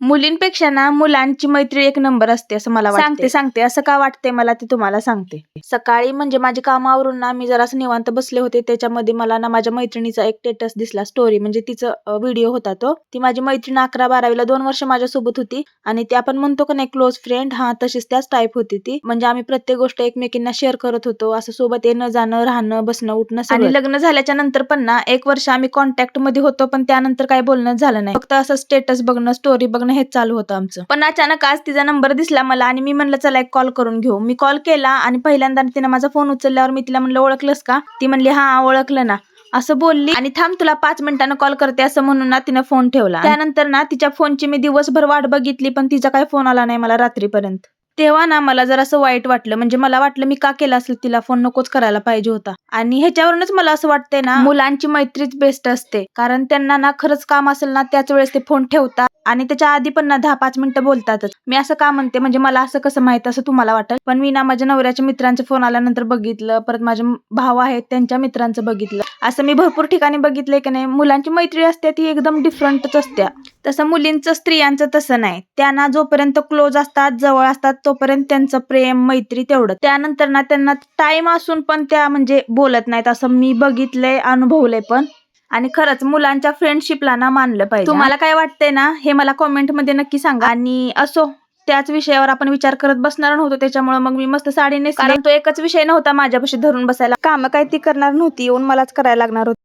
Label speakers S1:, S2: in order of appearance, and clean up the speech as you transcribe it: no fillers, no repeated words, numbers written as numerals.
S1: मुलींपेक्षा ना मुलांची मैत्री एक नंबर असते असं मला वाटते. सांगते असं का वाटते मला ते तुम्हाला सांगते. सकाळी म्हणजे माझ्या कामावरून ना मी जरासं निवांत बसले होते, त्याच्यामध्ये मला ना माझ्या मैत्रिणीचा एक स्टेटस दिसला, स्टोरी म्हणजे तिचं व्हिडिओ होता तो. ती माझी मैत्रीण 11-12वीला 2 वर्ष माझ्यासोबत होती आणि ते आपण म्हणतो का नाही क्लोज फ्रेंड, हा तशीच त्याच टाईप होती ती. म्हणजे आम्ही प्रत्येक गोष्ट एकमेकींना शेअर करत होतो, असं सोबत येणं जाणं, राहणं, बसणं, उठणं सगळं. आणि लग्न झाल्याच्या नंतर पण ना 1 वर्ष आम्ही कॉन्टॅक्ट मध्ये होतो, पण त्यानंतर काही बोलणं झालं नाही. फक्त असं स्टेटस बघणं, स्टोरी बघणं हेच चालू होतं आमचं. पण अचानक आज तिचा नंबर दिसला मला आणि मी म्हणलं चला एक कॉल करून घेऊ. मी कॉल केला आणि पहिल्यांदा तिने माझा फोन उचलल्यावर मी तिला म्हणलं ओळखलंस का? ती म्हणली हा ओळखलं ना असं बोलली आणि थांब तुला 5 मिनिटांनं कॉल करते असं म्हणून ना तिनं फोन ठेवला. त्यानंतर ना तिच्या फोनची मी दिवसभर वाट बघितली, पण तिचा काही फोन आला नाही मला रात्रीपर्यंत. तेव्हा ना मला जरा असं वाईट वाटलं, म्हणजे मला वाटलं मी का केलं असेल तिला फोन, नकोच करायला पाहिजे होता. आणि ह्याच्यावरूनच मला असं वाटतंय ना मुलांची मैत्रीच बेस्ट असते, कारण त्यांना ना खरंच काम असेल ना त्याच वेळेस ते फोन ठेवतात आणि त्याच्या आधी पण ना 10-5 मिनिटं बोलतातच. मी असं का म्हणते म्हणजे मला असं कसं माहित असं तुम्हाला वाटेल, पण मी ना माझ्या नवऱ्याच्या मित्रांचे फोन आल्यानंतर बघितलं, परत माझे भाव आहेत त्यांच्या मित्रांचं बघितलं, असं मी भरपूर ठिकाणी बघितलंय की नाही मुलांची मैत्री असते ती एकदम डिफरंटच असत्या. तसं मुलींचं स्त्रियांचं तसं नाही, त्यांना जोपर्यंत क्लोज असतात, जवळ असतात तोपर्यंत त्यांचं प्रेम मैत्री तेवढं. त्यानंतर ना त्यांना टाइम असून पण त्या म्हणजे बोलत नाहीत, असं मी बघितलंय, अनुभवलंय पण. आणि खरंच मुलांच्या फ्रेंडशिपला ना मानलं पाहिजे. तुम्हाला काय वाटतंय ना हे मला कॉमेंट मध्ये नक्की सांगा. आणि असो, त्याच विषयावर आपण विचार करत बसणार नव्हतो, त्याच्यामुळे मग मी मस्त साडी नेसली, कारण तो एकच विषय नव्हता माझ्यापाशी धरून बसायला. कामं काय ती करणार नव्हती, येऊन मलाच करायला लागणार होती.